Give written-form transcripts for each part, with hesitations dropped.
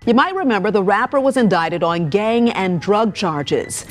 You might remember the rapper was indicted on gang and drug charges.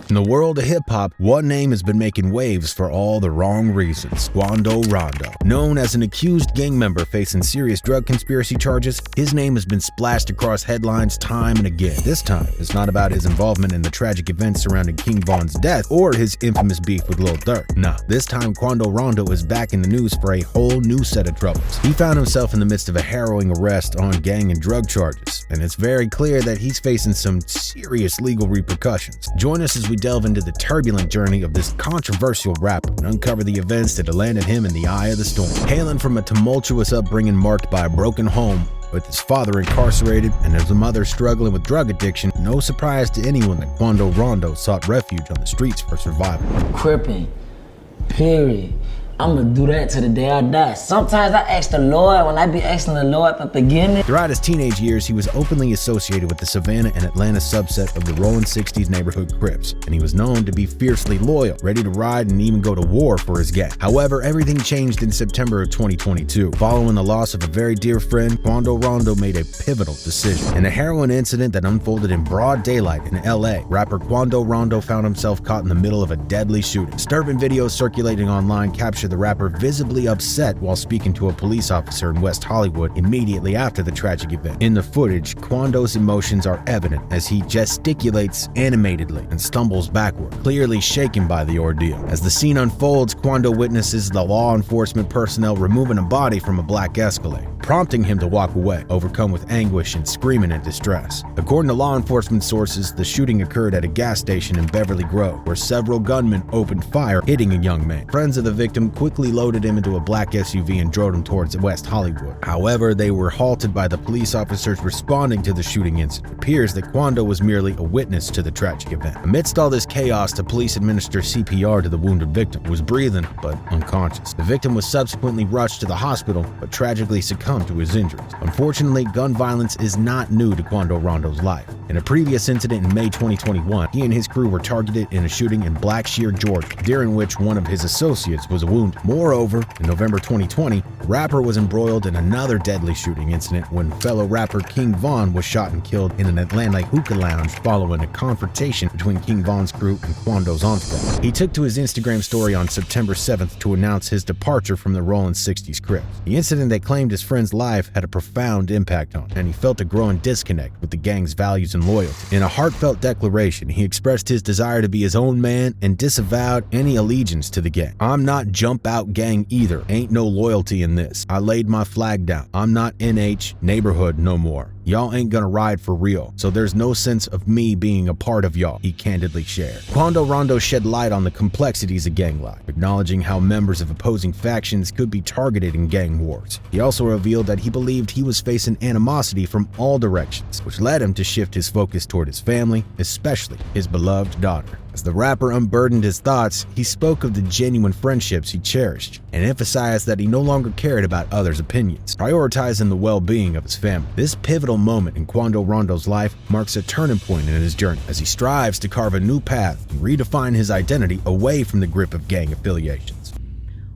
In the world of hip-hop, one name has been making waves for all the wrong reasons: Quando Rondo. Known as an accused gang member facing serious drug conspiracy charges, his name has been splashed across headlines time and again. This time, it's not about his involvement in the tragic events surrounding King Von's death or his infamous beef with Lil Durk. Nah, this time Quando Rondo is back in the news for a whole new set of troubles. He found himself in the midst of a harrowing arrest on gang and drug charges, and it's very clear that he's facing some serious legal repercussions. Join us as we delve into the turbulent journey of this controversial rapper and uncover the events that have landed him in the eye of the storm. Hailing from a tumultuous upbringing marked by a broken home, with his father incarcerated and his mother struggling with drug addiction, no surprise to anyone that Quando Rondo sought refuge on the streets for survival. Crippin', period. I'ma do that to the day I die. Sometimes I ask the Lord, when I be asking the Lord for forgiveness. Throughout his teenage years, he was openly associated with the Savannah and Atlanta subset of the Rolling 60s neighborhood Crips, and he was known to be fiercely loyal, ready to ride and even go to war for his gang. However, everything changed in September of 2022. Following the loss of a very dear friend, Quando Rondo made a pivotal decision. In a harrowing incident that unfolded in broad daylight in LA, rapper Quando Rondo found himself caught in the middle of a deadly shooting. Disturbing videos circulating online captured the rapper visibly upset while speaking to a police officer in West Hollywood immediately after the tragic event. In the footage, Quando's emotions are evident as he gesticulates animatedly and stumbles backward, clearly shaken by the ordeal. As the scene unfolds, Quando witnesses the law enforcement personnel removing a body from a black Escalade, prompting him to walk away, overcome with anguish and screaming in distress. According to law enforcement sources, the shooting occurred at a gas station in Beverly Grove, where several gunmen opened fire, hitting a young man. Friends of the victim quickly loaded him into a black SUV and drove him towards West Hollywood. However, they were halted by the police officers responding to the shooting incident. It appears that Quando was merely a witness to the tragic event. Amidst all this chaos, the police administered CPR to the wounded victim, who was breathing but unconscious. The victim was subsequently rushed to the hospital, but tragically succumbed to his injuries. Unfortunately, gun violence is not new to Quando Rondo's life. In a previous incident in May 2021, he and his crew were targeted in a shooting in Blackshear, Georgia, during which one of his associates was wounded. Moreover, in November 2020, the rapper was embroiled in another deadly shooting incident when fellow rapper King Von was shot and killed in an Atlanta hookah lounge following a confrontation between King Von's crew and Quando's entourage. He took to his Instagram story on September 7th to announce his departure from the Rolling 60s Crips. The incident that claimed his friend's life had a profound impact on him, and he felt a growing disconnect with the gang's values and loyalty. In a heartfelt declaration, he expressed his desire to be his own man and disavowed any allegiance to the gang. "I'm not jump out gang either. Ain't no loyalty in this. I laid my flag down. I'm not NH neighborhood no more. Y'all ain't gonna ride for real, so there's no sense of me being a part of y'all," he candidly shared. Quando Rondo shed light on the complexities of gang life, acknowledging how members of opposing factions could be targeted in gang wars. He also revealed that he believed he was facing animosity from all directions, which led him to shift his focus toward his family, especially his beloved daughter. As the rapper unburdened his thoughts, he spoke of the genuine friendships he cherished and emphasized that he no longer cared about others' opinions, prioritizing the well-being of his family. This pivotal moment in Quando Rondo's life marks a turning point in his journey as he strives to carve a new path and redefine his identity away from the grip of gang affiliations.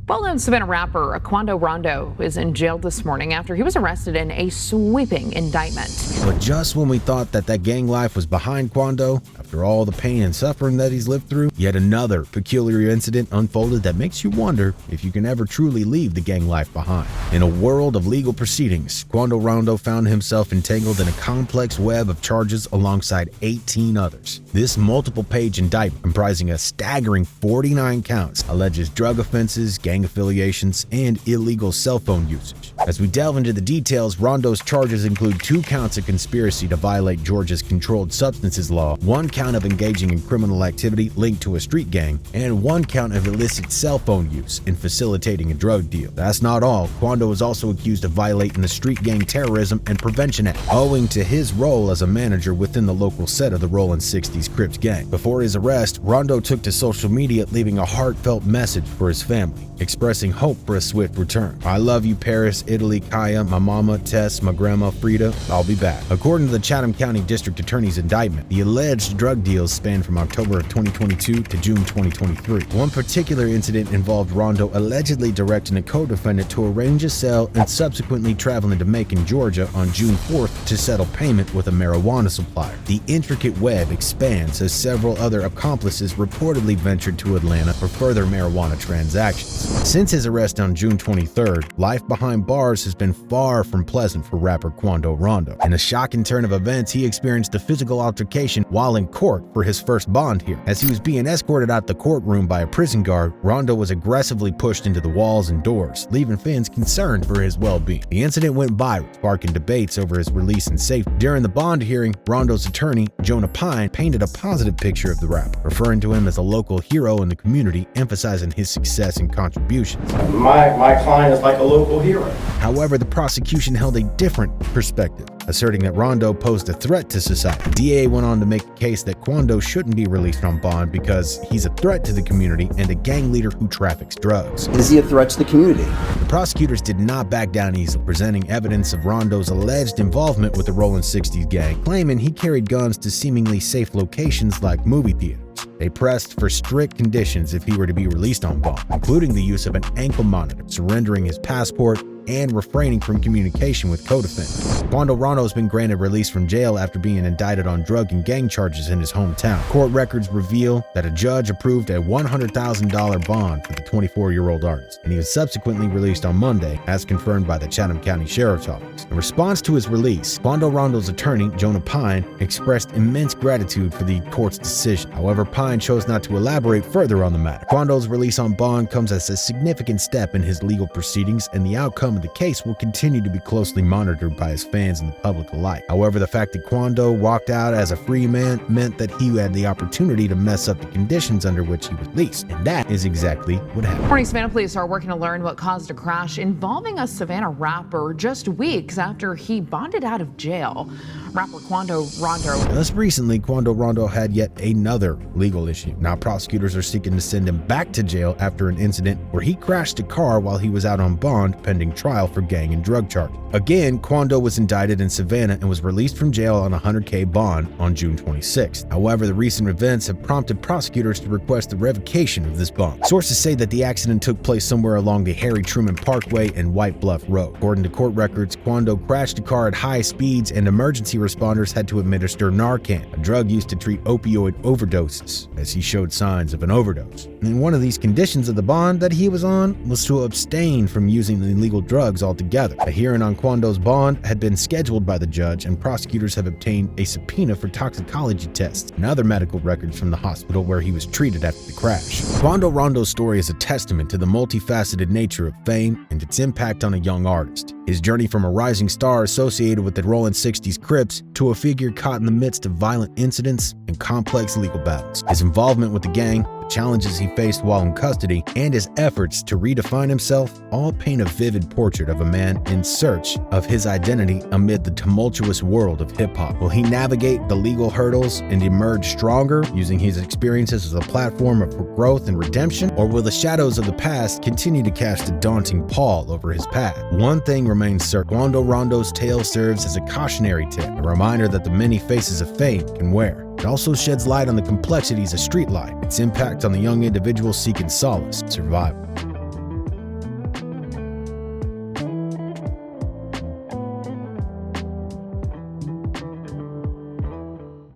Well-known Savannah rapper Quando Rondo is in jail this morning after he was arrested in a sweeping indictment. But just when we thought that gang life was behind Quando, after all the pain and suffering that he's lived through, yet another peculiar incident unfolded that makes you wonder if you can ever truly leave the gang life behind. In a world of legal proceedings, Quando Rondo found himself entangled in a complex web of charges alongside 18 others. This multiple-page indictment, comprising a staggering 49 counts, alleges drug offenses, gang affiliations, and illegal cell phone usage. As we delve into the details, Rondo's charges include 2 counts of conspiracy to violate Georgia's controlled substances law, 1 count of engaging in criminal activity linked to a street gang, and 1 count of illicit cell phone use in facilitating a drug deal. That's not all. Quando is also accused of violating the Street Gang Terrorism and Prevention Act, owing to his role as a manager within the local set of the Rolling 60s Crips gang. Before his arrest, Rondo took to social media, leaving a heartfelt message for his family, expressing hope for a swift return. "I love you, Paris. Italy, Kaya, my mama, Tess, my grandma, Frida, I'll be back. According to the Chatham County District Attorney's indictment, the alleged drug deals spanned from October of 2022 to June 2023. One particular incident involved Rondo allegedly directing a co-defendant to arrange a sale and subsequently traveling to Macon, Georgia on June 4th to settle payment with a marijuana supplier. The intricate web expands as several other accomplices reportedly ventured to Atlanta for further marijuana transactions. Since his arrest on June 23rd, life behind bars has been far from pleasant for rapper Quando Rondo. In a shocking turn of events, he experienced a physical altercation while in court for his first bond hearing. As he was being escorted out the courtroom by a prison guard, Rondo was aggressively pushed into the walls and doors, leaving fans concerned for his well-being. The incident went viral, sparking debates over his release and safety. During the bond hearing, Rondo's attorney, Jonah Pine, painted a positive picture of the rapper, referring to him as a local hero in the community, emphasizing his success and contributions. My client is like a local hero. However, the prosecution held a different perspective, asserting that Rondo posed a threat to society. The DA went on to make a case that Quando shouldn't be released on bond because he's a threat to the community and a gang leader who traffics drugs. Is he a threat to the community? The prosecutors did not back down easily, presenting evidence of Rondo's alleged involvement with the Rolling 60s gang, claiming he carried guns to seemingly safe locations like movie theaters. They pressed for strict conditions if he were to be released on bond, including the use of an ankle monitor, surrendering his passport, and refraining from communication with co-defendants. Quando Rondo has been granted release from jail after being indicted on drug and gang charges in his hometown. Court records reveal that a judge approved a $100,000 bond for the 24-year-old artist, and he was subsequently released on Monday, as confirmed by the Chatham County Sheriff's Office. In response to his release, Quando Rondo's attorney, Jonah Pine, expressed immense gratitude for the court's decision. However, Pine chose not to elaborate further on the matter. Quando's release on bond comes as a significant step in his legal proceedings, and the outcome of the case will continue to be closely monitored by his fans and the public alike. However, the fact that Quando walked out as a free man meant that he had the opportunity to mess up the conditions under which he was released, and that is exactly what happened. Morning Savannah police are working to learn what caused a crash involving a Savannah rapper just weeks after he bonded out of jail. Rapper Quando Rondo. Just recently, Quando Rondo had yet another legal issue. Now prosecutors are seeking to send him back to jail after an incident where he crashed a car while he was out on bond pending trial for gang and drug charges. Again, Quando was indicted in Savannah and was released from jail on a $100K bond on June 26th. However, the recent events have prompted prosecutors to request the revocation of this bond. Sources say that the accident took place somewhere along the Harry Truman Parkway and White Bluff Road. According to court records, Quando crashed a car at high speeds and emergency responders had to administer Narcan, a drug used to treat opioid overdoses, as he showed signs of an overdose. And one of these conditions of the bond that he was on was to abstain from using the illegal drugs altogether. A hearing on Quando's bond had been scheduled by the judge, and prosecutors have obtained a subpoena for toxicology tests and other medical records from the hospital where he was treated after the crash. Quando Rondo's story is a testament to the multifaceted nature of fame and its impact on a young artist. His journey from a rising star associated with the Rolling 60s Crips to a figure caught in the midst of violent incidents and complex legal battles. His involvement with the gang, the challenges he faced while in custody, and his efforts to redefine himself all paint a vivid portrait of a man in search of his identity amid the tumultuous world of hip-hop. Will he navigate the legal hurdles and emerge stronger, using his experiences as a platform for growth and redemption? Or will the shadows of the past continue to cast a daunting pall over his path? One thing remains certain: Quando Rondo's tale serves as a cautionary tale, a reminder that the many faces of fame can wear. It also sheds light on the complexities of street life, its impact on the young individual seeking solace and survival.